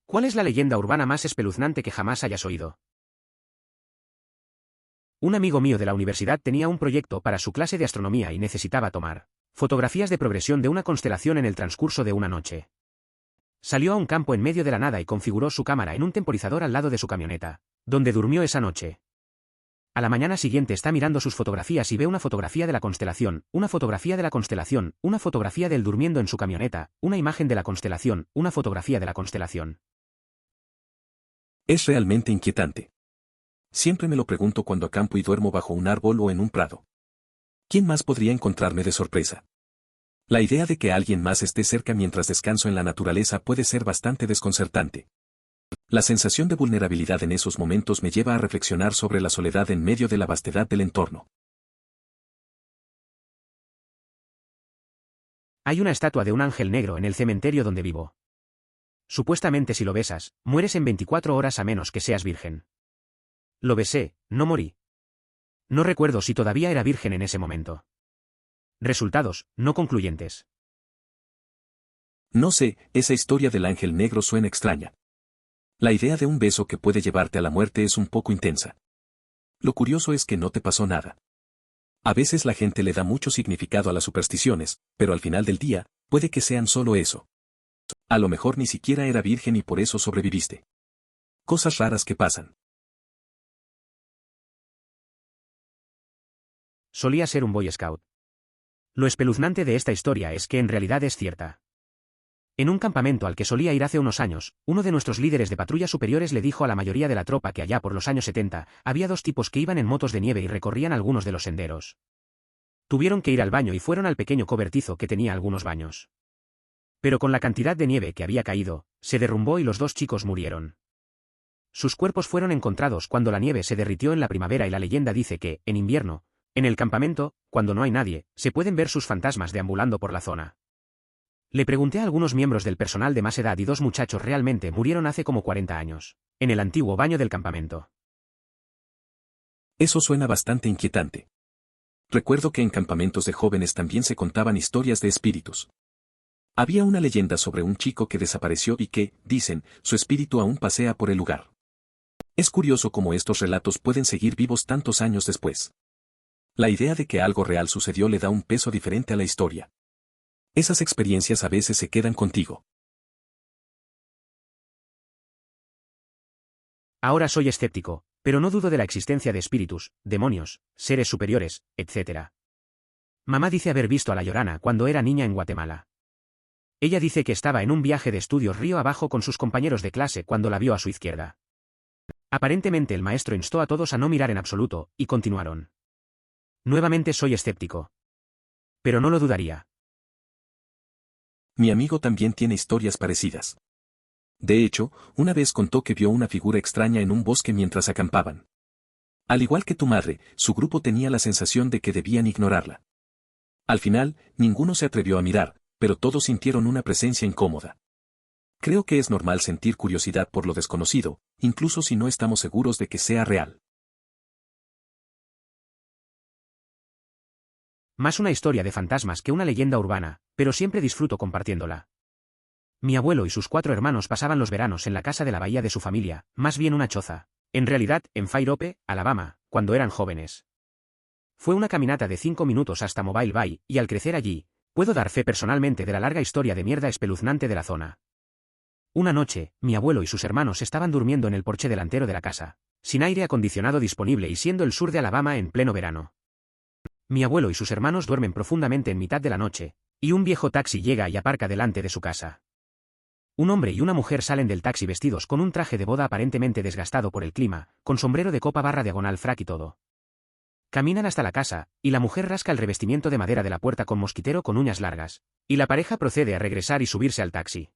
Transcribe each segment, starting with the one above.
¿Cuál es la leyenda urbana más espeluznante que jamás hayas oído? Un amigo mío de la universidad tenía un proyecto para su clase de astronomía y necesitaba tomar fotografías de progresión de una constelación en el transcurso de una noche. Salió a un campo en medio de la nada y configuró su cámara en un temporizador al lado de su camioneta, donde durmió esa noche. A la mañana siguiente está mirando sus fotografías y ve una fotografía de la constelación, una fotografía de la constelación, una fotografía de él durmiendo en su camioneta, una imagen de la constelación, una fotografía de la constelación. Es realmente inquietante. Siempre me lo pregunto cuando acampo y duermo bajo un árbol o en un prado. ¿Quién más podría encontrarme de sorpresa? La idea de que alguien más esté cerca mientras descanso en la naturaleza puede ser bastante desconcertante. La sensación de vulnerabilidad en esos momentos me lleva a reflexionar sobre la soledad en medio de la vastedad del entorno. Hay una estatua de un ángel negro en el cementerio donde vivo. Supuestamente si lo besas, mueres en 24 horas a menos que seas virgen. Lo besé, no morí. No recuerdo si todavía era virgen en ese momento. Resultados, no concluyentes. No sé, esa historia del ángel negro suena extraña. La idea de un beso que puede llevarte a la muerte es un poco intensa. Lo curioso es que no te pasó nada. A veces la gente le da mucho significado a las supersticiones, pero al final del día, puede que sean solo eso. A lo mejor ni siquiera era virgen y por eso sobreviviste. Cosas raras que pasan. Solía ser un Boy Scout. Lo espeluznante de esta historia es que en realidad es cierta. En un campamento al que solía ir hace unos años, uno de nuestros líderes de patrullas superiores le dijo a la mayoría de la tropa que allá por los años 70, había dos tipos que iban en motos de nieve y recorrían algunos de los senderos. Tuvieron que ir al baño y fueron al pequeño cobertizo que tenía algunos baños. Pero con la cantidad de nieve que había caído, se derrumbó y los dos chicos murieron. Sus cuerpos fueron encontrados cuando la nieve se derritió en la primavera y la leyenda dice que, en invierno, en el campamento, cuando no hay nadie, se pueden ver sus fantasmas deambulando por la zona. Le pregunté a algunos miembros del personal de más edad y dos muchachos realmente murieron hace como 40 años, en el antiguo baño del campamento. Eso suena bastante inquietante. Recuerdo que en campamentos de jóvenes también se contaban historias de espíritus. Había una leyenda sobre un chico que desapareció y que, dicen, su espíritu aún pasea por el lugar. Es curioso cómo estos relatos pueden seguir vivos tantos años después. La idea de que algo real sucedió le da un peso diferente a la historia. Esas experiencias a veces se quedan contigo. Ahora soy escéptico, pero no dudo de la existencia de espíritus, demonios, seres superiores, etc. Mamá dice haber visto a la Llorana cuando era niña en Guatemala. Ella dice que estaba en un viaje de estudios río abajo con sus compañeros de clase cuando la vio a su izquierda. Aparentemente el maestro instó a todos a no mirar en absoluto, y continuaron. Nuevamente soy escéptico. Pero no lo dudaría. Mi amigo también tiene historias parecidas. De hecho, una vez contó que vio una figura extraña en un bosque mientras acampaban. Al igual que tu madre, su grupo tenía la sensación de que debían ignorarla. Al final, ninguno se atrevió a mirar, pero todos sintieron una presencia incómoda. Creo que es normal sentir curiosidad por lo desconocido, incluso si no estamos seguros de que sea real. Más una historia de fantasmas que una leyenda urbana, pero siempre disfruto compartiéndola. Mi abuelo y sus 4 hermanos pasaban los veranos en la casa de la bahía de su familia, más bien una choza, en realidad, en Fairope, Alabama, cuando eran jóvenes. Fue una caminata de 5 minutos hasta Mobile Bay, y al crecer allí, puedo dar fe personalmente de la larga historia de mierda espeluznante de la zona. Una noche, mi abuelo y sus hermanos estaban durmiendo en el porche delantero de la casa, sin aire acondicionado disponible y siendo el sur de Alabama en pleno verano. Mi abuelo y sus hermanos duermen profundamente en mitad de la noche, y un viejo taxi llega y aparca delante de su casa. Un hombre y una mujer salen del taxi vestidos con un traje de boda aparentemente desgastado por el clima, con sombrero de copa barra diagonal frac y todo. Caminan hasta la casa, y la mujer rasca el revestimiento de madera de la puerta con mosquitero con uñas largas, y la pareja procede a regresar y subirse al taxi.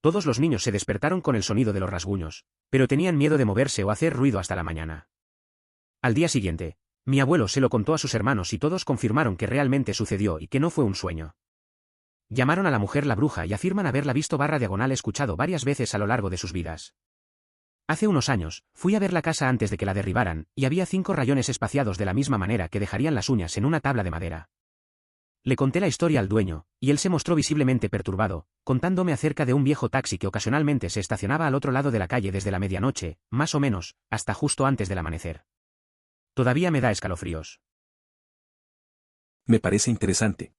Todos los niños se despertaron con el sonido de los rasguños, pero tenían miedo de moverse o hacer ruido hasta la mañana. Al día siguiente, mi abuelo se lo contó a sus hermanos y todos confirmaron que realmente sucedió y que no fue un sueño. Llamaron a la mujer la bruja y afirman haberla visto barra diagonal escuchado varias veces a lo largo de sus vidas. Hace unos años, fui a ver la casa antes de que la derribaran, y había 5 rayones espaciados de la misma manera que dejarían las uñas en una tabla de madera. Le conté la historia al dueño, y él se mostró visiblemente perturbado, contándome acerca de un viejo taxi que ocasionalmente se estacionaba al otro lado de la calle desde la medianoche, más o menos, hasta justo antes del amanecer. Todavía me da escalofríos. Me parece interesante.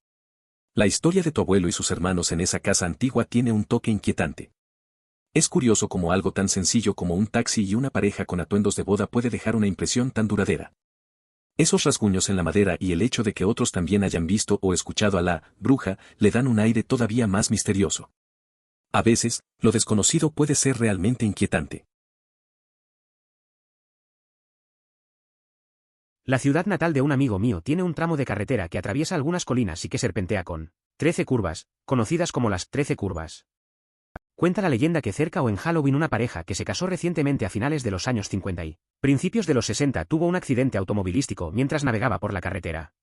La historia de tu abuelo y sus hermanos en esa casa antigua tiene un toque inquietante. Es curioso cómo algo tan sencillo como un taxi y una pareja con atuendos de boda puede dejar una impresión tan duradera. Esos rasguños en la madera y el hecho de que otros también hayan visto o escuchado a la bruja le dan un aire todavía más misterioso. A veces, lo desconocido puede ser realmente inquietante. La ciudad natal de un amigo mío tiene un tramo de carretera que atraviesa algunas colinas y que serpentea con 13 curvas, conocidas como las 13 curvas. Cuenta la leyenda que cerca o en Halloween una pareja que se casó recientemente a finales de los años 50 y principios de los 60 tuvo un accidente automovilístico mientras navegaba por la carretera.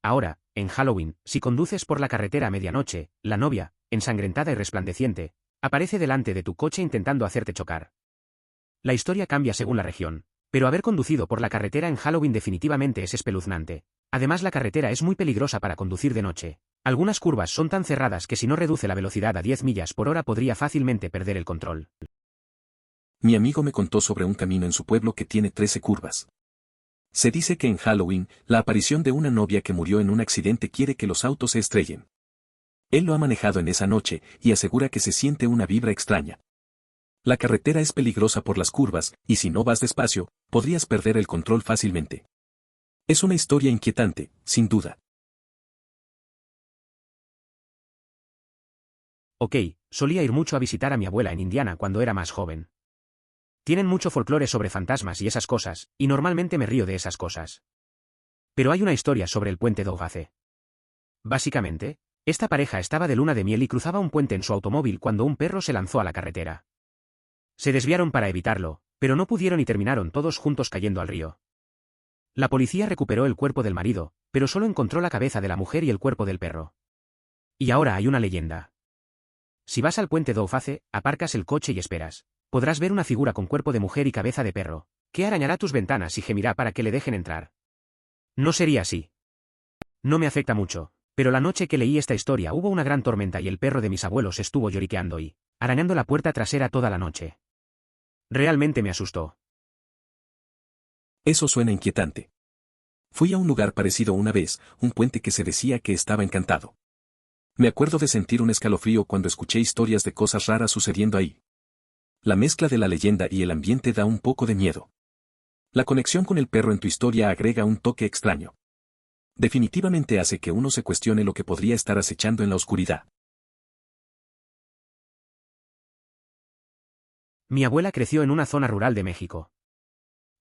Ahora, en Halloween, si conduces por la carretera a medianoche, la novia, ensangrentada y resplandeciente, aparece delante de tu coche intentando hacerte chocar. La historia cambia según la región, pero haber conducido por la carretera en Halloween definitivamente es espeluznante. Además, la carretera es muy peligrosa para conducir de noche. Algunas curvas son tan cerradas que si no reduce la velocidad a 10 millas por hora podría fácilmente perder el control. Mi amigo me contó sobre un camino en su pueblo que tiene 13 curvas. Se dice que en Halloween, la aparición de una novia que murió en un accidente quiere que los autos se estrellen. Él lo ha manejado en esa noche y asegura que se siente una vibra extraña. La carretera es peligrosa por las curvas, y si no vas despacio, podrías perder el control fácilmente. Es una historia inquietante, sin duda. Ok, solía ir mucho a visitar a mi abuela en Indiana cuando era más joven. Tienen mucho folclore sobre fantasmas y esas cosas, y normalmente me río de esas cosas. Pero hay una historia sobre el puente Dougace. Básicamente, esta pareja estaba de luna de miel y cruzaba un puente en su automóvil cuando un perro se lanzó a la carretera. Se desviaron para evitarlo, pero no pudieron y terminaron todos juntos cayendo al río. La policía recuperó el cuerpo del marido, pero solo encontró la cabeza de la mujer y el cuerpo del perro. Y ahora hay una leyenda. Si vas al puente Dougace, aparcas el coche y esperas. Podrás ver una figura con cuerpo de mujer y cabeza de perro, que arañará tus ventanas y gemirá para que le dejen entrar. No sería así. No me afecta mucho, pero la noche que leí esta historia hubo una gran tormenta y el perro de mis abuelos estuvo lloriqueando y arañando la puerta trasera toda la noche. Realmente me asustó. Eso suena inquietante. Fui a un lugar parecido una vez, un puente que se decía que estaba encantado. Me acuerdo de sentir un escalofrío cuando escuché historias de cosas raras sucediendo ahí. La mezcla de la leyenda y el ambiente da un poco de miedo. La conexión con el perro en tu historia agrega un toque extraño. Definitivamente hace que uno se cuestione lo que podría estar acechando en la oscuridad. Mi abuela creció en una zona rural de México.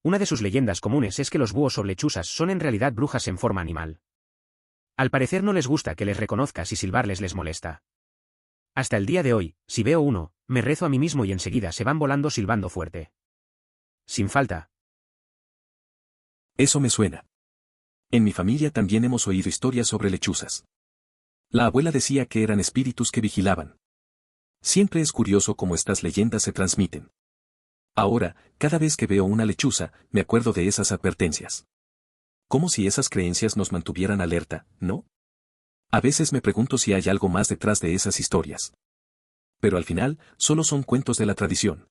Una de sus leyendas comunes es que los búhos o lechuzas son en realidad brujas en forma animal. Al parecer no les gusta que les reconozcas y silbarles les molesta. Hasta el día de hoy, si veo uno, me rezo a mí mismo y enseguida se van volando silbando fuerte. Sin falta. Eso me suena. En mi familia también hemos oído historias sobre lechuzas. La abuela decía que eran espíritus que vigilaban. Siempre es curioso cómo estas leyendas se transmiten. Ahora, cada vez que veo una lechuza, me acuerdo de esas advertencias. Como si esas creencias nos mantuvieran alerta, ¿no? A veces me pregunto si hay algo más detrás de esas historias. Pero al final, solo son cuentos de la tradición.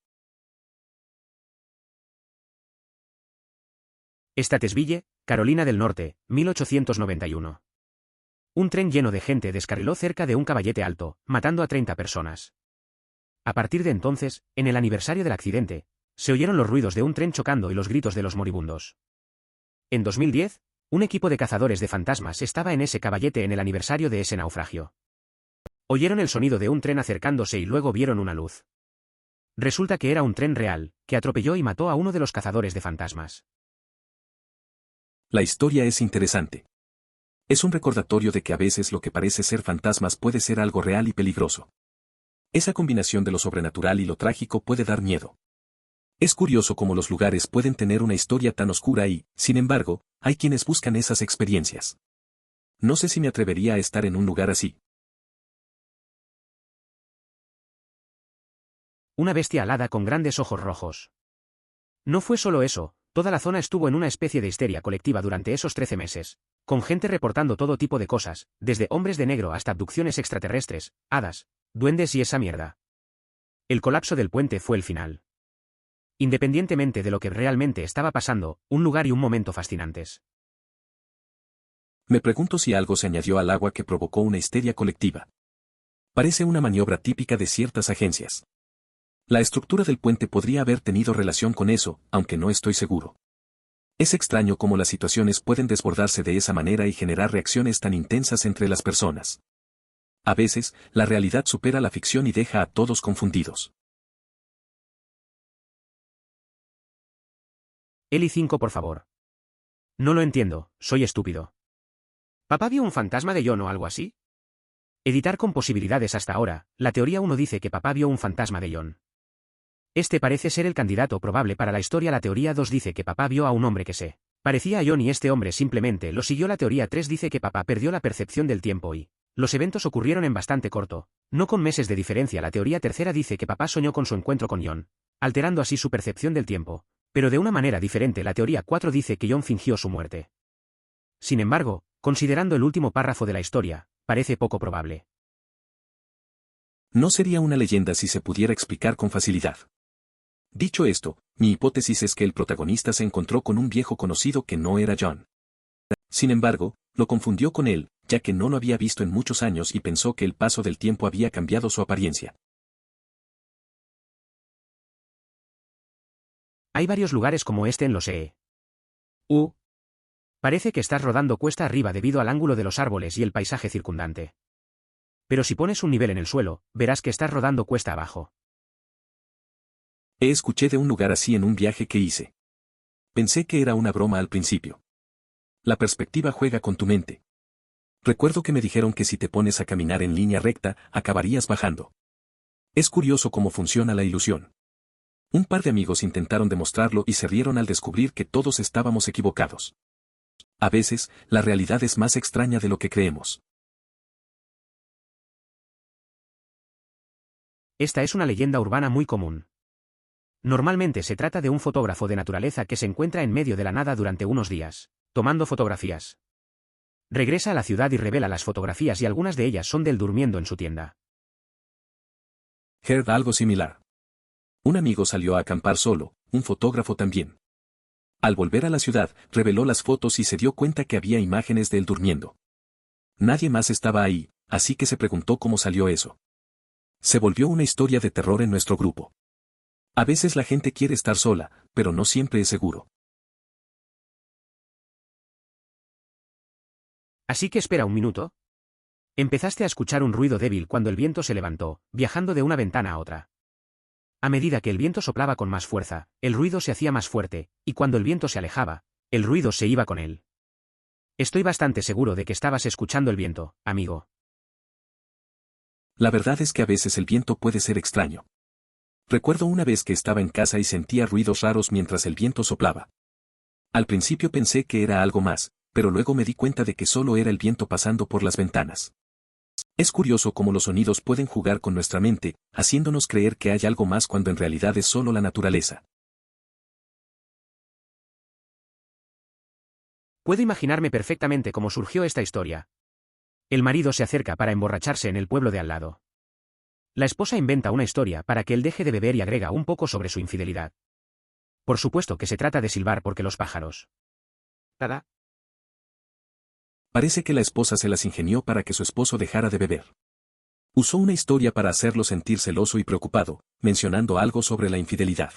Statesville, Carolina del Norte, 1891. Un tren lleno de gente descarriló cerca de un caballete alto, matando a 30 personas. A partir de entonces, en el aniversario del accidente, se oyeron los ruidos de un tren chocando y los gritos de los moribundos. En 2010, un equipo de cazadores de fantasmas estaba en ese caballete en el aniversario de ese naufragio. Oyeron el sonido de un tren acercándose y luego vieron una luz. Resulta que era un tren real, que atropelló y mató a uno de los cazadores de fantasmas. La historia es interesante. Es un recordatorio de que a veces lo que parece ser fantasmas puede ser algo real y peligroso. Esa combinación de lo sobrenatural y lo trágico puede dar miedo. Es curioso cómo los lugares pueden tener una historia tan oscura y, sin embargo, hay quienes buscan esas experiencias. No sé si me atrevería a estar en un lugar así. Una bestia alada con grandes ojos rojos. No fue solo eso, toda la zona estuvo en una especie de histeria colectiva durante esos 13 meses. con gente reportando todo tipo de cosas, desde hombres de negro hasta abducciones extraterrestres, hadas, duendes y esa mierda. El colapso del puente fue el final. Independientemente de lo que realmente estaba pasando, un lugar y un momento fascinantes. Me pregunto si algo se añadió al agua que provocó una histeria colectiva. Parece una maniobra típica de ciertas agencias. La estructura del puente podría haber tenido relación con eso, aunque no estoy seguro. Es extraño cómo las situaciones pueden desbordarse de esa manera y generar reacciones tan intensas entre las personas. A veces, la realidad supera la ficción y deja a todos confundidos. Eli 5, por favor. No lo entiendo, soy estúpido. ¿Papá vio un fantasma de John o algo así? Editar con posibilidades hasta ahora, la teoría 1 dice que papá vio un fantasma de John. Este parece ser el candidato probable para la historia. La teoría 2 dice que papá vio a un hombre que se parecía a John y este hombre simplemente lo siguió. La teoría 3 dice que papá perdió la percepción del tiempo y los eventos ocurrieron en bastante corto, no con meses de diferencia. La teoría tercera dice que papá soñó con su encuentro con John, alterando así su percepción del tiempo, pero de una manera diferente. La teoría 4 dice que John fingió su muerte. Sin embargo, considerando el último párrafo de la historia, parece poco probable. No sería una leyenda si se pudiera explicar con facilidad. Dicho esto, mi hipótesis es que el protagonista se encontró con un viejo conocido que no era John. Sin embargo, lo confundió con él, ya que no lo había visto en muchos años y pensó que el paso del tiempo había cambiado su apariencia. Hay varios lugares como este en los Parece que estás rodando cuesta arriba debido al ángulo de los árboles y el paisaje circundante. Pero si pones un nivel en el suelo, verás que estás rodando cuesta abajo. Escuché de un lugar así en un viaje que hice. Pensé que era una broma al principio. La perspectiva juega con tu mente. Recuerdo que me dijeron que si te pones a caminar en línea recta, acabarías bajando. Es curioso cómo funciona la ilusión. Un par de amigos intentaron demostrarlo y se rieron al descubrir que todos estábamos equivocados. A veces, la realidad es más extraña de lo que creemos. Esta es una leyenda urbana muy común. Normalmente se trata de un fotógrafo de naturaleza que se encuentra en medio de la nada durante unos días, tomando fotografías. Regresa a la ciudad y revela las fotografías y algunas de ellas son del durmiendo en su tienda. Heard algo similar. Un amigo salió a acampar solo, un fotógrafo también. Al volver a la ciudad, reveló las fotos y se dio cuenta que había imágenes de él durmiendo. Nadie más estaba ahí, así que se preguntó cómo salió eso. Se volvió una historia de terror en nuestro grupo. A veces la gente quiere estar sola, pero no siempre es seguro. Así que espera un minuto. Empezaste a escuchar un ruido débil cuando el viento se levantó, viajando de una ventana a otra. A medida que el viento soplaba con más fuerza, el ruido se hacía más fuerte, y cuando el viento se alejaba, el ruido se iba con él. Estoy bastante seguro de que estabas escuchando el viento, amigo. La verdad es que a veces el viento puede ser extraño. Recuerdo una vez que estaba en casa y sentía ruidos raros mientras el viento soplaba. Al principio pensé que era algo más, pero luego me di cuenta de que solo era el viento pasando por las ventanas. Es curioso cómo los sonidos pueden jugar con nuestra mente, haciéndonos creer que hay algo más cuando en realidad es solo la naturaleza. Puedo imaginarme perfectamente cómo surgió esta historia. El marido se acerca para emborracharse en el pueblo de al lado. La esposa inventa una historia para que él deje de beber y agrega un poco sobre su infidelidad. Por supuesto que se trata de silbar porque los pájaros. ¿Tada? Parece que la esposa se las ingenió para que su esposo dejara de beber. Usó una historia para hacerlo sentir celoso y preocupado, mencionando algo sobre la infidelidad.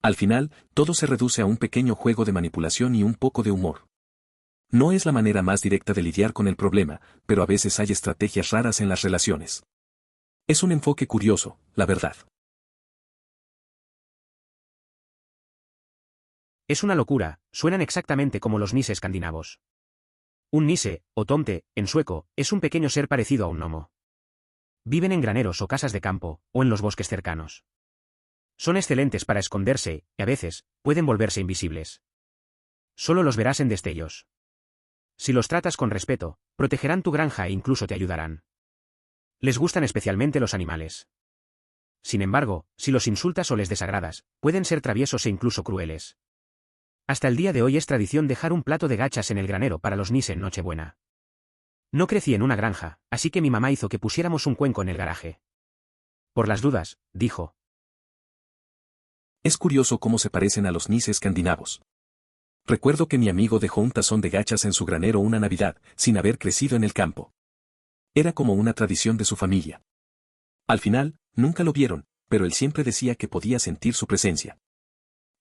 Al final, todo se reduce a un pequeño juego de manipulación y un poco de humor. No es la manera más directa de lidiar con el problema, pero a veces hay estrategias raras en las relaciones. Es un enfoque curioso, la verdad. Es una locura, suenan exactamente como los nisse escandinavos. Un nisse, o tomte, en sueco, es un pequeño ser parecido a un gnomo. Viven en graneros o casas de campo, o en los bosques cercanos. Son excelentes para esconderse, y a veces, pueden volverse invisibles. Solo los verás en destellos. Si los tratas con respeto, protegerán tu granja e incluso te ayudarán. Les gustan especialmente los animales. Sin embargo, si los insultas o les desagradas, pueden ser traviesos e incluso crueles. Hasta el día de hoy es tradición dejar un plato de gachas en el granero para los nis en Nochebuena. No crecí en una granja, así que mi mamá hizo que pusiéramos un cuenco en el garaje. Por las dudas, dijo. Es curioso cómo se parecen a los nis escandinavos. Recuerdo que mi amigo dejó un tazón de gachas en su granero una Navidad, sin haber crecido en el campo. Era como una tradición de su familia. Al final, nunca lo vieron, pero él siempre decía que podía sentir su presencia.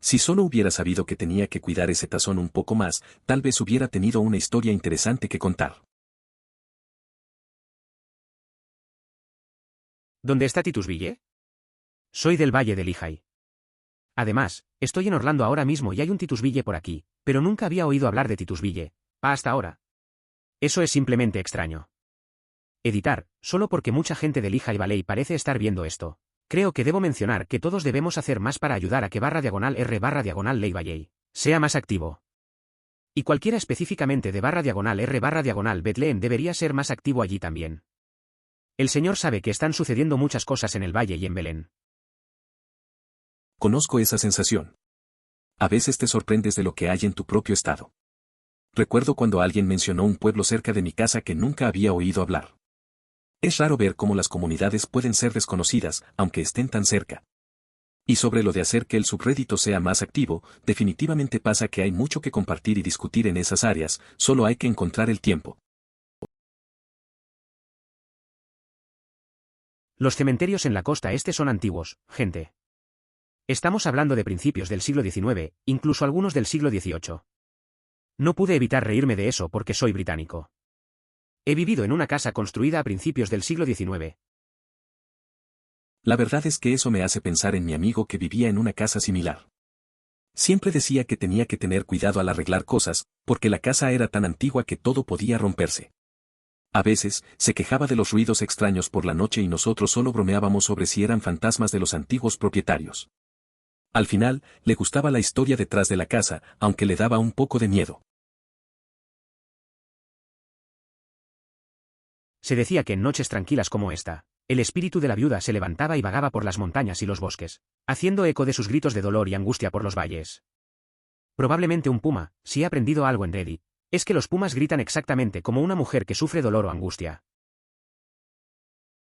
Si solo hubiera sabido que tenía que cuidar ese tazón un poco más, tal vez hubiera tenido una historia interesante que contar. ¿Dónde está Titusville? Soy del Valle del Lehigh. Además, estoy en Orlando ahora mismo y hay un Titusville por aquí, pero nunca había oído hablar de Titusville, hasta ahora. Eso es simplemente extraño. Editar, solo porque mucha gente de Lehigh Valley parece estar viendo esto. Creo que debo mencionar que todos debemos hacer más para ayudar a que /R/Lehigh Valley sea más activo. Y cualquiera específicamente de /R/Bethlehem debería ser más activo allí también. El Señor sabe que están sucediendo muchas cosas en el valle y en Belén. Conozco esa sensación. A veces te sorprendes de lo que hay en tu propio estado. Recuerdo cuando alguien mencionó un pueblo cerca de mi casa que nunca había oído hablar. Es raro ver cómo las comunidades pueden ser desconocidas, aunque estén tan cerca. Y sobre lo de hacer que el subrédito sea más activo, definitivamente pasa que hay mucho que compartir y discutir en esas áreas, solo hay que encontrar el tiempo. Los cementerios en la costa este son antiguos, gente. Estamos hablando de principios del siglo XIX, incluso algunos del siglo XVIII. No pude evitar reírme de eso porque soy británico. He vivido en una casa construida a principios del siglo XIX. La verdad es que eso me hace pensar en mi amigo que vivía en una casa similar. Siempre decía que tenía que tener cuidado al arreglar cosas, porque la casa era tan antigua que todo podía romperse. A veces, se quejaba de los ruidos extraños por la noche y nosotros solo bromeábamos sobre si eran fantasmas de los antiguos propietarios. Al final, le gustaba la historia detrás de la casa, aunque le daba un poco de miedo. Se decía que en noches tranquilas como esta, el espíritu de la viuda se levantaba y vagaba por las montañas y los bosques, haciendo eco de sus gritos de dolor y angustia por los valles. Probablemente un puma, si he aprendido algo en Reddit, es que los pumas gritan exactamente como una mujer que sufre dolor o angustia.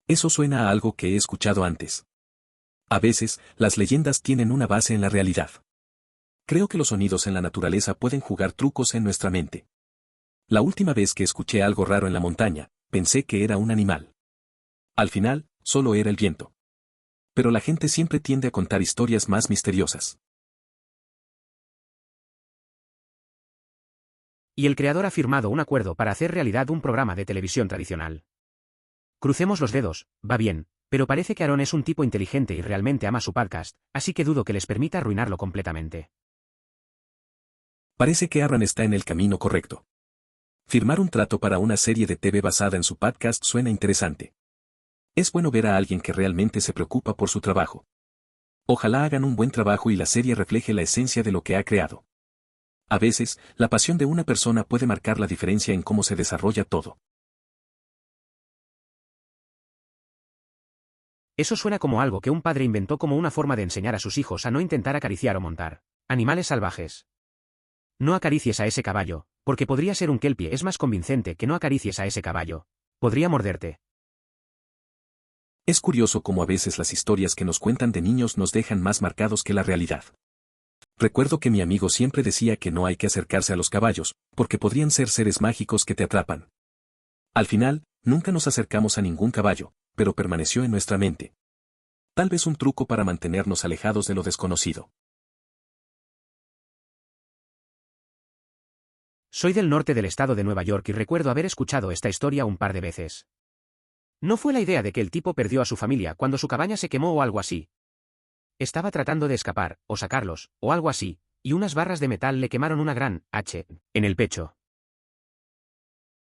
Eso suena a algo que he escuchado antes. A veces, las leyendas tienen una base en la realidad. Creo que los sonidos en la naturaleza pueden jugar trucos en nuestra mente. La última vez que escuché algo raro en la montaña, pensé que era un animal. Al final, solo era el viento. Pero la gente siempre tiende a contar historias más misteriosas. Y el creador ha firmado un acuerdo para hacer realidad un programa de televisión tradicional. Crucemos los dedos, va bien, pero parece que Aaron es un tipo inteligente y realmente ama su podcast, así que dudo que les permita arruinarlo completamente. Parece que Aaron está en el camino correcto. Firmar un trato para una serie de TV basada en su podcast suena interesante. Es bueno ver a alguien que realmente se preocupa por su trabajo. Ojalá hagan un buen trabajo y la serie refleje la esencia de lo que ha creado. A veces, la pasión de una persona puede marcar la diferencia en cómo se desarrolla todo. Eso suena como algo que un padre inventó como una forma de enseñar a sus hijos a no intentar acariciar o montar animales salvajes. No acaricies a ese caballo, porque podría ser un kelpie. Es más convincente que no acaricies a ese caballo. Podría morderte. Es curioso cómo a veces las historias que nos cuentan de niños nos dejan más marcados que la realidad. Recuerdo que mi amigo siempre decía que no hay que acercarse a los caballos, porque podrían ser seres mágicos que te atrapan. Al final, nunca nos acercamos a ningún caballo, pero permaneció en nuestra mente. Tal vez un truco para mantenernos alejados de lo desconocido. Soy del norte del estado de Nueva York y recuerdo haber escuchado esta historia un par de veces. No fue la idea de que el tipo perdió a su familia cuando su cabaña se quemó o algo así. Estaba tratando de escapar, o sacarlos, o algo así, y unas barras de metal le quemaron una gran H en el pecho.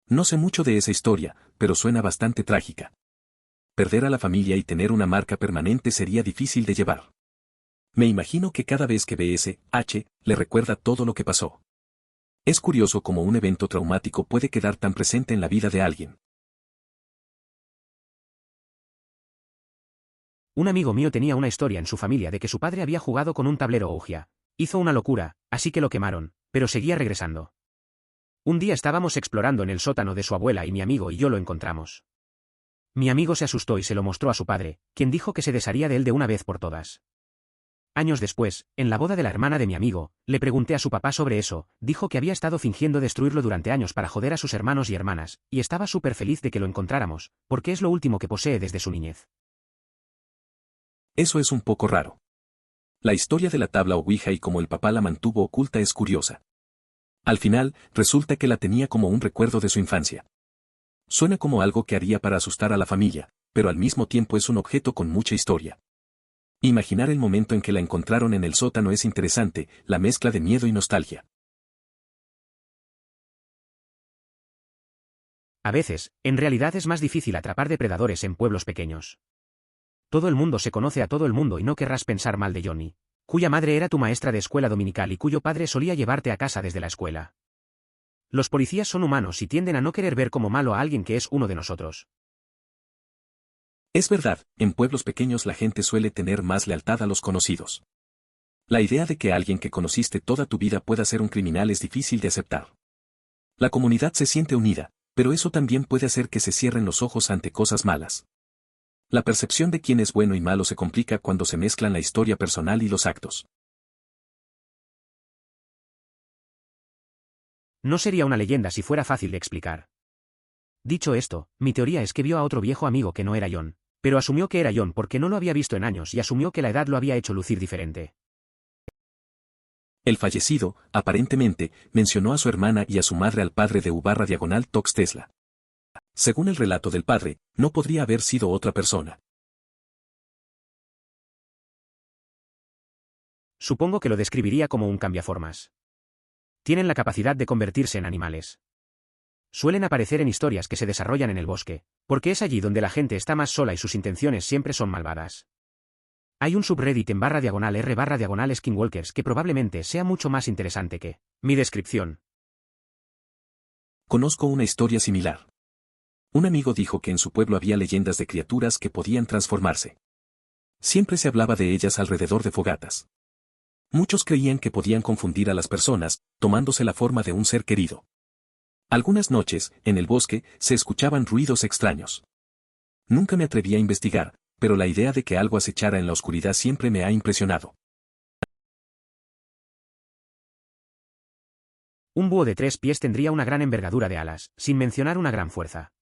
No sé mucho de esa historia, pero suena bastante trágica. Perder a la familia y tener una marca permanente sería difícil de llevar. Me imagino que cada vez que ve ese H, le recuerda todo lo que pasó. Es curioso cómo un evento traumático puede quedar tan presente en la vida de alguien. Un amigo mío tenía una historia en su familia de que su padre había jugado con un tablero Ouija. Hizo una locura, así que lo quemaron, pero seguía regresando. Un día estábamos explorando en el sótano de su abuela y mi amigo y yo lo encontramos. Mi amigo se asustó y se lo mostró a su padre, quien dijo que se desharía de él de una vez por todas. Años después, en la boda de la hermana de mi amigo, le pregunté a su papá sobre eso, dijo que había estado fingiendo destruirlo durante años para joder a sus hermanos y hermanas, y estaba súper feliz de que lo encontráramos, porque es lo último que posee desde su niñez. Eso es un poco raro. La historia de la tabla Ouija y cómo el papá la mantuvo oculta es curiosa. Al final, resulta que la tenía como un recuerdo de su infancia. Suena como algo que haría para asustar a la familia, pero al mismo tiempo es un objeto con mucha historia. Imaginar el momento en que la encontraron en el sótano es interesante, la mezcla de miedo y nostalgia. A veces, en realidad es más difícil atrapar depredadores en pueblos pequeños. Todo el mundo se conoce a todo el mundo y no querrás pensar mal de Johnny, cuya madre era tu maestra de escuela dominical y cuyo padre solía llevarte a casa desde la escuela. Los policías son humanos y tienden a no querer ver como malo a alguien que es uno de nosotros. Es verdad, en pueblos pequeños la gente suele tener más lealtad a los conocidos. La idea de que alguien que conociste toda tu vida pueda ser un criminal es difícil de aceptar. La comunidad se siente unida, pero eso también puede hacer que se cierren los ojos ante cosas malas. La percepción de quién es bueno y malo se complica cuando se mezclan la historia personal y los actos. No sería una leyenda si fuera fácil de explicar. Dicho esto, mi teoría es que vio a otro viejo amigo que no era John, pero asumió que era John porque no lo había visto en años y asumió que la edad lo había hecho lucir diferente. El fallecido, aparentemente, mencionó a su hermana y a su madre al padre de U/Tox Tesla. Según el relato del padre, no podría haber sido otra persona. Supongo que lo describiría como un cambiaformas. Tienen la capacidad de convertirse en animales. Suelen aparecer en historias que se desarrollan en el bosque, porque es allí donde la gente está más sola y sus intenciones siempre son malvadas. Hay un subreddit en /r/skinwalkers que probablemente sea mucho más interesante que mi descripción. Conozco una historia similar. Un amigo dijo que en su pueblo había leyendas de criaturas que podían transformarse. Siempre se hablaba de ellas alrededor de fogatas. Muchos creían que podían confundir a las personas, tomándose la forma de un ser querido. Algunas noches, en el bosque, se escuchaban ruidos extraños. Nunca me atreví a investigar, pero la idea de que algo acechara en la oscuridad siempre me ha impresionado. Un búho de 3 pies tendría una gran envergadura de alas, sin mencionar una gran fuerza.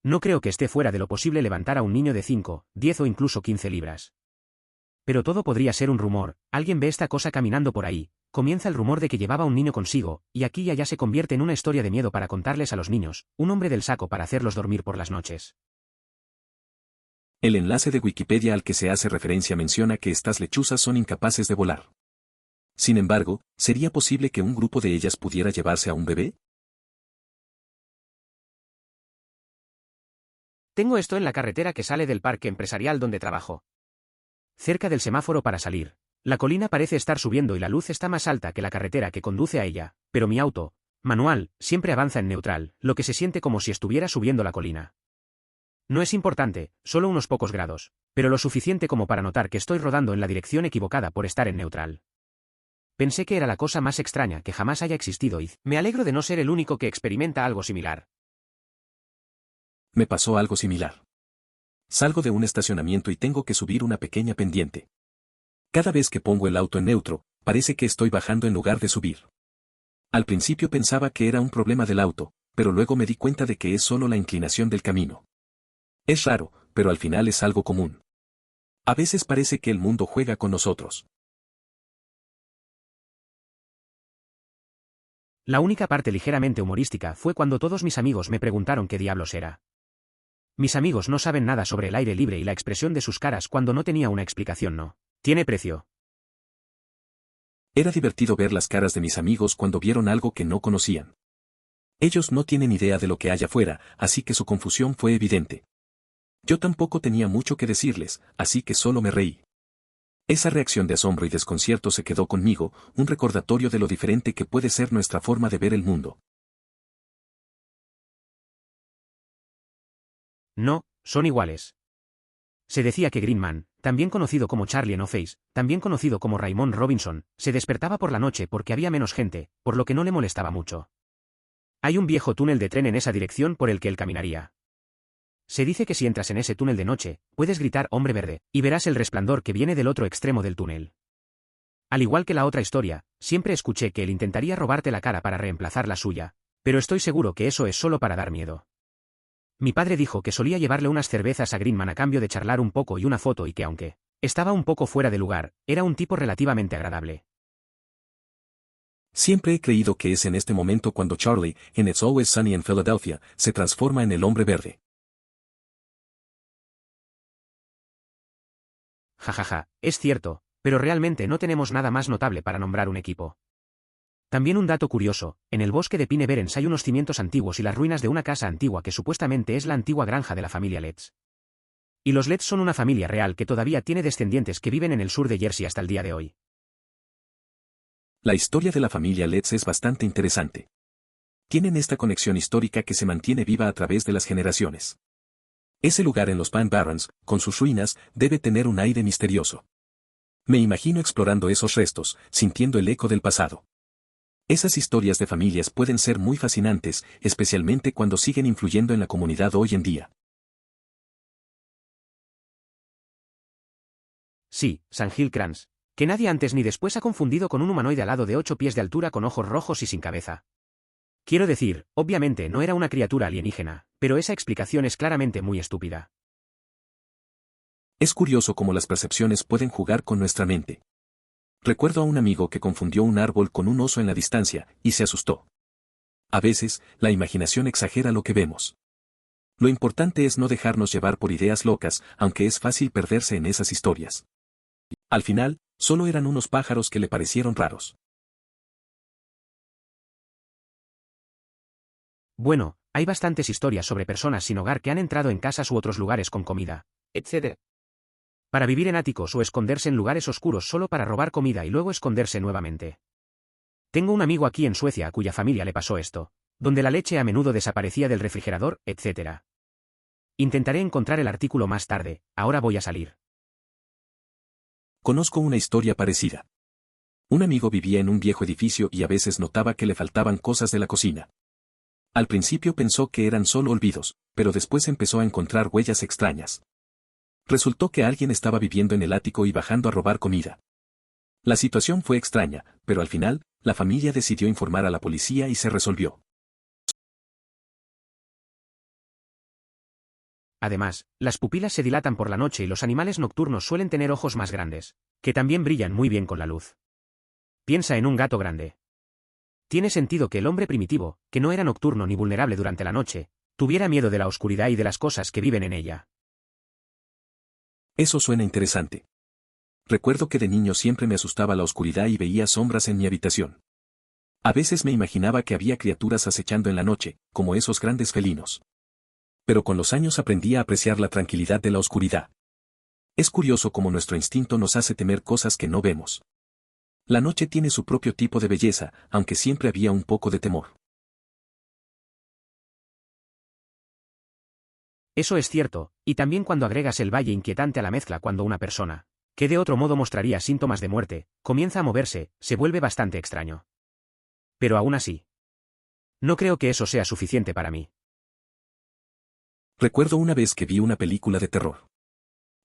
No creo que esté fuera de lo posible levantar a un niño de 5, 10 o incluso 15 libras. Pero todo podría ser un rumor, alguien ve esta cosa caminando por ahí, comienza el rumor de que llevaba un niño consigo, y aquí y allá se convierte en una historia de miedo para contarles a los niños, un hombre del saco para hacerlos dormir por las noches. El enlace de Wikipedia al que se hace referencia menciona que estas lechuzas son incapaces de volar. Sin embargo, ¿sería posible que un grupo de ellas pudiera llevarse a un bebé? Tengo esto en la carretera que sale del parque empresarial donde trabajo. Cerca del semáforo para salir, la colina parece estar subiendo y la luz está más alta que la carretera que conduce a ella, pero mi auto, manual, siempre avanza en neutral, lo que se siente como si estuviera subiendo la colina. No es importante, solo unos pocos grados, pero lo suficiente como para notar que estoy rodando en la dirección equivocada por estar en neutral. Pensé que era la cosa más extraña que jamás haya existido y me alegro de no ser el único que experimenta algo similar. Me pasó algo similar. Salgo de un estacionamiento y tengo que subir una pequeña pendiente. Cada vez que pongo el auto en neutro, parece que estoy bajando en lugar de subir. Al principio pensaba que era un problema del auto, pero luego me di cuenta de que es solo la inclinación del camino. Es raro, pero al final es algo común. A veces parece que el mundo juega con nosotros. La única parte ligeramente humorística fue cuando todos mis amigos me preguntaron qué diablos era. Mis amigos no saben nada sobre el aire libre y la expresión de sus caras cuando no tenía una explicación no tiene precio. Era divertido ver las caras de mis amigos cuando vieron algo que no conocían. Ellos no tienen idea de lo que hay afuera, así que su confusión fue evidente. Yo tampoco tenía mucho que decirles, así que solo me reí. Esa reacción de asombro y desconcierto se quedó conmigo, un recordatorio de lo diferente que puede ser nuestra forma de ver el mundo. No, son iguales. Se decía que Green Man, también conocido como Charlie No-Face, también conocido como Raymond Robinson, se despertaba por la noche porque había menos gente, por lo que no le molestaba mucho. Hay un viejo túnel de tren en esa dirección por el que él caminaría. Se dice que si entras en ese túnel de noche, puedes gritar «Hombre verde», y verás el resplandor que viene del otro extremo del túnel. Al igual que la otra historia, siempre escuché que él intentaría robarte la cara para reemplazar la suya, pero estoy seguro que eso es solo para dar miedo. Mi padre dijo que solía llevarle unas cervezas a Greenman a cambio de charlar un poco y una foto y que aunque estaba un poco fuera de lugar, era un tipo relativamente agradable. Siempre he creído que es en este momento cuando Charlie, en It's Always Sunny en Philadelphia, se transforma en el hombre verde. Jajaja, es cierto, pero realmente no tenemos nada más notable para nombrar un equipo. También un dato curioso, en el bosque de Pine Barrens hay unos cimientos antiguos y las ruinas de una casa antigua que supuestamente es la antigua granja de la familia Letts. Y los Letts son una familia real que todavía tiene descendientes que viven en el sur de Jersey hasta el día de hoy. La historia de la familia Letts es bastante interesante. Tienen esta conexión histórica que se mantiene viva a través de las generaciones. Ese lugar en los Pine Barrens, con sus ruinas, debe tener un aire misterioso. Me imagino explorando esos restos, sintiendo el eco del pasado. Esas historias de familias pueden ser muy fascinantes, especialmente cuando siguen influyendo en la comunidad hoy en día. Sí, San Gil Kranz, que nadie antes ni después ha confundido con un humanoide alado de 8 pies de altura con ojos rojos y sin cabeza. Quiero decir, obviamente no era una criatura alienígena, pero esa explicación es claramente muy estúpida. Es curioso cómo las percepciones pueden jugar con nuestra mente. Recuerdo a un amigo que confundió un árbol con un oso en la distancia, y se asustó. A veces, la imaginación exagera lo que vemos. Lo importante es no dejarnos llevar por ideas locas, aunque es fácil perderse en esas historias. Al final, solo eran unos pájaros que le parecieron raros. Bueno, hay bastantes historias sobre personas sin hogar que han entrado en casas u otros lugares con comida, etc. Para vivir en áticos o esconderse en lugares oscuros solo para robar comida y luego esconderse nuevamente. Tengo un amigo aquí en Suecia a cuya familia le pasó esto, donde la leche a menudo desaparecía del refrigerador, etc. Intentaré encontrar el artículo más tarde, ahora voy a salir. Conozco una historia parecida. Un amigo vivía en un viejo edificio y a veces notaba que le faltaban cosas de la cocina. Al principio pensó que eran solo olvidos, pero después empezó a encontrar huellas extrañas. Resultó que alguien estaba viviendo en el ático y bajando a robar comida. La situación fue extraña, pero al final, la familia decidió informar a la policía y se resolvió. Además, las pupilas se dilatan por la noche y los animales nocturnos suelen tener ojos más grandes, que también brillan muy bien con la luz. Piensa en un gato grande. Tiene sentido que el hombre primitivo, que no era nocturno ni vulnerable durante la noche, tuviera miedo de la oscuridad y de las cosas que viven en ella. Eso suena interesante. Recuerdo que de niño siempre me asustaba la oscuridad y veía sombras en mi habitación. A veces me imaginaba que había criaturas acechando en la noche, como esos grandes felinos. Pero con los años aprendí a apreciar la tranquilidad de la oscuridad. Es curioso cómo nuestro instinto nos hace temer cosas que no vemos. La noche tiene su propio tipo de belleza, aunque siempre había un poco de temor. Eso es cierto, y también cuando agregas el valle inquietante a la mezcla cuando una persona, que de otro modo mostraría síntomas de muerte, comienza a moverse, se vuelve bastante extraño. Pero aún así, no creo que eso sea suficiente para mí. Recuerdo una vez que vi una película de terror.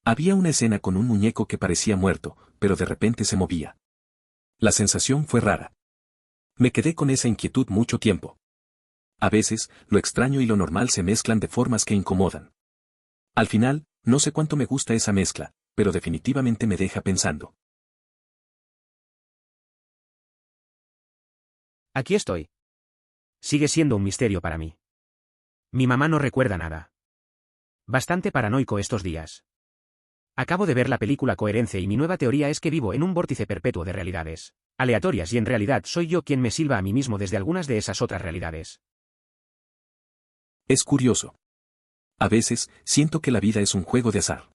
Había una escena con un muñeco que parecía muerto, pero de repente se movía. La sensación fue rara. Me quedé con esa inquietud mucho tiempo. A veces, lo extraño y lo normal se mezclan de formas que incomodan. Al final, no sé cuánto me gusta esa mezcla, pero definitivamente me deja pensando. Aquí estoy. Sigue siendo un misterio para mí. Mi mamá no recuerda nada. Bastante paranoico estos días. Acabo de ver la película Coherencia y mi nueva teoría es que vivo en un vórtice perpetuo de realidades aleatorias y en realidad soy yo quien me silba a mí mismo desde algunas de esas otras realidades. Es curioso. A veces, siento que la vida es un juego de azar.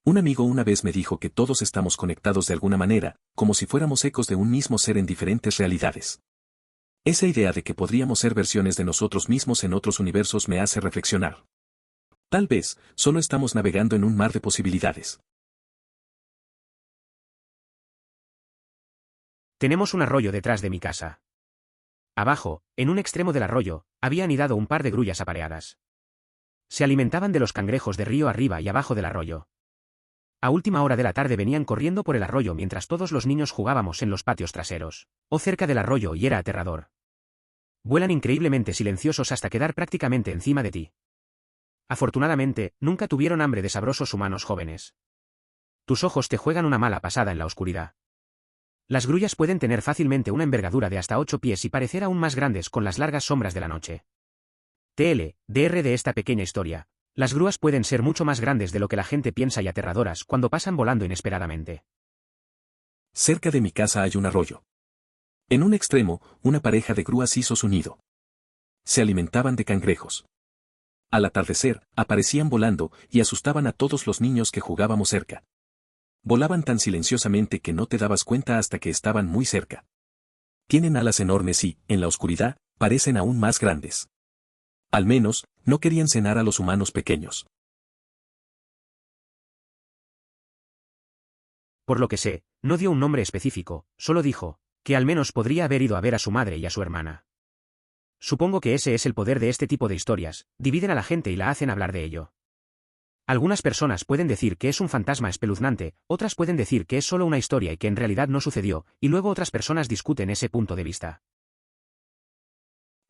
Un amigo una vez me dijo que todos estamos conectados de alguna manera, como si fuéramos ecos de un mismo ser en diferentes realidades. Esa idea de que podríamos ser versiones de nosotros mismos en otros universos me hace reflexionar. Tal vez, solo estamos navegando en un mar de posibilidades. Tenemos un arroyo detrás de mi casa. Abajo, en un extremo del arroyo, había anidado un par de grullas apareadas. Se alimentaban de los cangrejos de río arriba y abajo del arroyo. A última hora de la tarde venían corriendo por el arroyo mientras todos los niños jugábamos en los patios traseros, o cerca del arroyo, y era aterrador. Vuelan increíblemente silenciosos hasta quedar prácticamente encima de ti. Afortunadamente, nunca tuvieron hambre de sabrosos humanos jóvenes. Tus ojos te juegan una mala pasada en la oscuridad. Las grullas pueden tener fácilmente una envergadura de hasta 8 pies y parecer aún más grandes con las largas sombras de la noche. TLDR de esta pequeña historia. Las grúas pueden ser mucho más grandes de lo que la gente piensa y aterradoras cuando pasan volando inesperadamente. Cerca de mi casa hay un arroyo. En un extremo, una pareja de grúas hizo su nido. Se alimentaban de cangrejos. Al atardecer, aparecían volando y asustaban a todos los niños que jugábamos cerca. Volaban tan silenciosamente que no te dabas cuenta hasta que estaban muy cerca. Tienen alas enormes y, en la oscuridad, parecen aún más grandes. Al menos, no querían cenar a los humanos pequeños. Por lo que sé, no dio un nombre específico, solo dijo que al menos podría haber ido a ver a su madre y a su hermana. Supongo que ese es el poder de este tipo de historias, dividen a la gente y la hacen hablar de ello. Algunas personas pueden decir que es un fantasma espeluznante, otras pueden decir que es solo una historia y que en realidad no sucedió, y luego otras personas discuten ese punto de vista.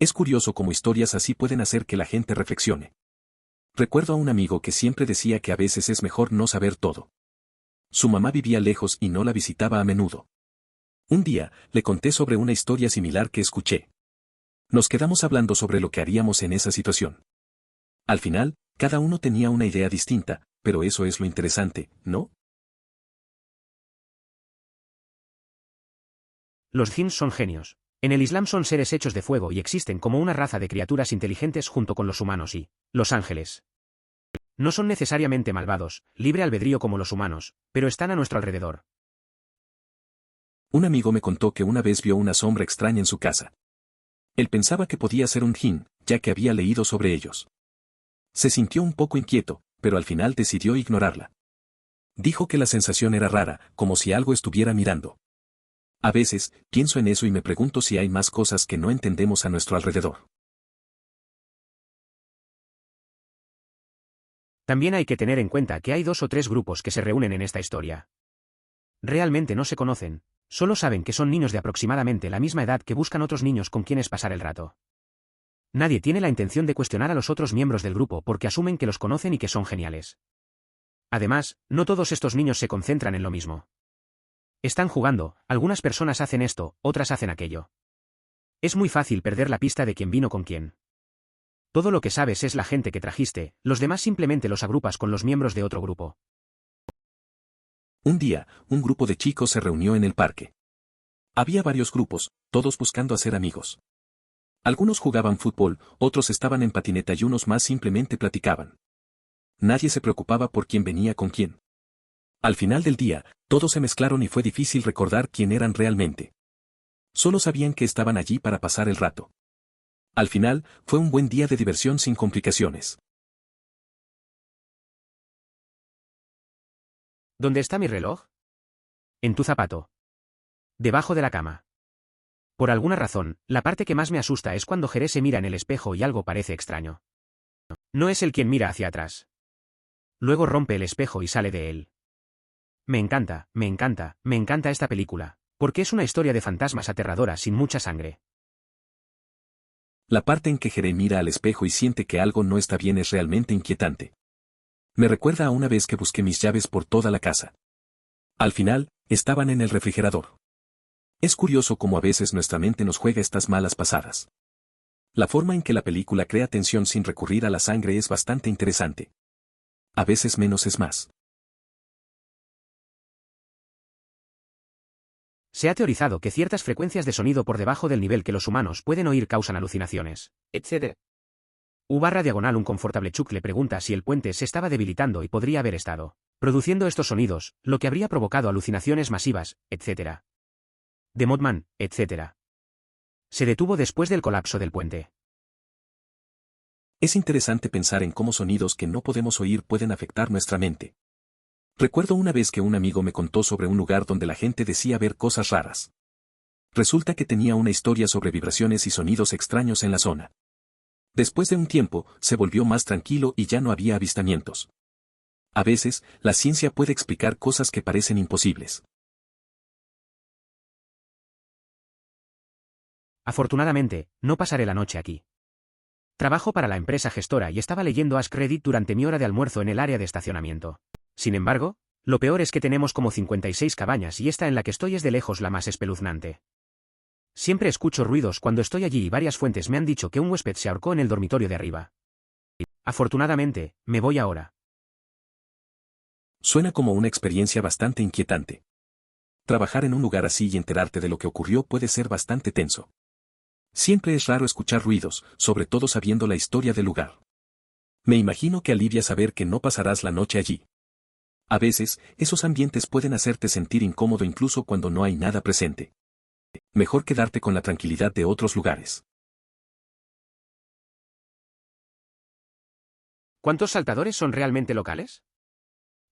Es curioso cómo historias así pueden hacer que la gente reflexione. Recuerdo a un amigo que siempre decía que a veces es mejor no saber todo. Su mamá vivía lejos y no la visitaba a menudo. Un día, le conté sobre una historia similar que escuché. Nos quedamos hablando sobre lo que haríamos en esa situación. Al final, cada uno tenía una idea distinta, pero eso es lo interesante, ¿no? Los jinns son genios. En el Islam son seres hechos de fuego y existen como una raza de criaturas inteligentes junto con los humanos y los ángeles. No son necesariamente malvados, libre albedrío como los humanos, pero están a nuestro alrededor. Un amigo me contó que una vez vio una sombra extraña en su casa. Él pensaba que podía ser un jinn, ya que había leído sobre ellos. Se sintió un poco inquieto, pero al final decidió ignorarla. Dijo que la sensación era rara, como si algo estuviera mirando. A veces, pienso en eso y me pregunto si hay más cosas que no entendemos a nuestro alrededor. También hay que tener en cuenta que hay 2 o 3 grupos que se reúnen en esta historia. Realmente no se conocen, solo saben que son niños de aproximadamente la misma edad que buscan otros niños con quienes pasar el rato. Nadie tiene la intención de cuestionar a los otros miembros del grupo porque asumen que los conocen y que son geniales. Además, no todos estos niños se concentran en lo mismo. Están jugando, algunas personas hacen esto, otras hacen aquello. Es muy fácil perder la pista de quién vino con quién. Todo lo que sabes es la gente que trajiste, los demás simplemente los agrupas con los miembros de otro grupo. Un día, un grupo de chicos se reunió en el parque. Había varios grupos, todos buscando hacer amigos. Algunos jugaban fútbol, otros estaban en patineta y unos más simplemente platicaban. Nadie se preocupaba por quién venía con quién. Al final del día, todos se mezclaron y fue difícil recordar quién eran realmente. Solo sabían que estaban allí para pasar el rato. Al final, fue un buen día de diversión sin complicaciones. ¿Dónde está mi reloj? En tu zapato. Debajo de la cama. Por alguna razón, la parte que más me asusta es cuando Jerez se mira en el espejo y algo parece extraño. No es él quien mira hacia atrás. Luego rompe el espejo y sale de él. Me encanta, me encanta, me encanta esta película, porque es una historia de fantasmas aterradora sin mucha sangre. La parte en que Jerez mira al espejo y siente que algo no está bien es realmente inquietante. Me recuerda a una vez que busqué mis llaves por toda la casa. Al final, estaban en el refrigerador. Es curioso cómo a veces nuestra mente nos juega estas malas pasadas. La forma en que la película crea tensión sin recurrir a la sangre es bastante interesante. A veces menos es más. Se ha teorizado que ciertas frecuencias de sonido por debajo del nivel que los humanos pueden oír causan alucinaciones, etc. U/diagonal un confortable Chuck le pregunta si el puente se estaba debilitando y podría haber estado produciendo estos sonidos, lo que habría provocado alucinaciones masivas, etc. De Mothman, etc. Se detuvo después del colapso del puente. Es interesante pensar en cómo sonidos que no podemos oír pueden afectar nuestra mente. Recuerdo una vez que un amigo me contó sobre un lugar donde la gente decía ver cosas raras. Resulta que tenía una historia sobre vibraciones y sonidos extraños en la zona. Después de un tiempo, se volvió más tranquilo y ya no había avistamientos. A veces, la ciencia puede explicar cosas que parecen imposibles. Afortunadamente, no pasaré la noche aquí. Trabajo para la empresa gestora y estaba leyendo Ask Reddit durante mi hora de almuerzo en el área de estacionamiento. Sin embargo, lo peor es que tenemos como 56 cabañas y esta en la que estoy es de lejos la más espeluznante. Siempre escucho ruidos cuando estoy allí y varias fuentes me han dicho que un huésped se ahorcó en el dormitorio de arriba. Afortunadamente, me voy ahora. Suena como una experiencia bastante inquietante. Trabajar en un lugar así y enterarte de lo que ocurrió puede ser bastante tenso. Siempre es raro escuchar ruidos, sobre todo sabiendo la historia del lugar. Me imagino que alivia saber que no pasarás la noche allí. A veces, esos ambientes pueden hacerte sentir incómodo incluso cuando no hay nada presente. Mejor quedarte con la tranquilidad de otros lugares. ¿Cuántos saltadores son realmente locales?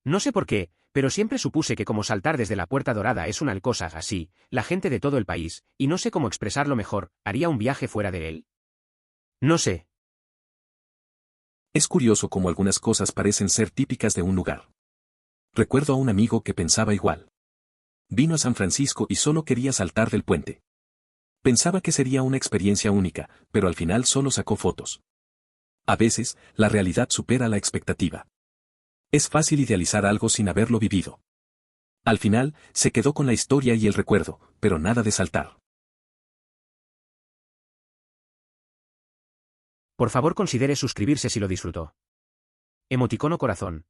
No sé por qué, pero siempre supuse que como saltar desde la Puerta Dorada es una cosa así, la gente de todo el país, y no sé cómo expresarlo mejor, haría un viaje fuera de él. No sé. Es curioso cómo algunas cosas parecen ser típicas de un lugar. Recuerdo a un amigo que pensaba igual. Vino a San Francisco y solo quería saltar del puente. Pensaba que sería una experiencia única, pero al final solo sacó fotos. A veces, la realidad supera la expectativa. Es fácil idealizar algo sin haberlo vivido. Al final, se quedó con la historia y el recuerdo, pero nada de saltar. Por favor considere suscribirse si lo disfrutó. Emoticono corazón.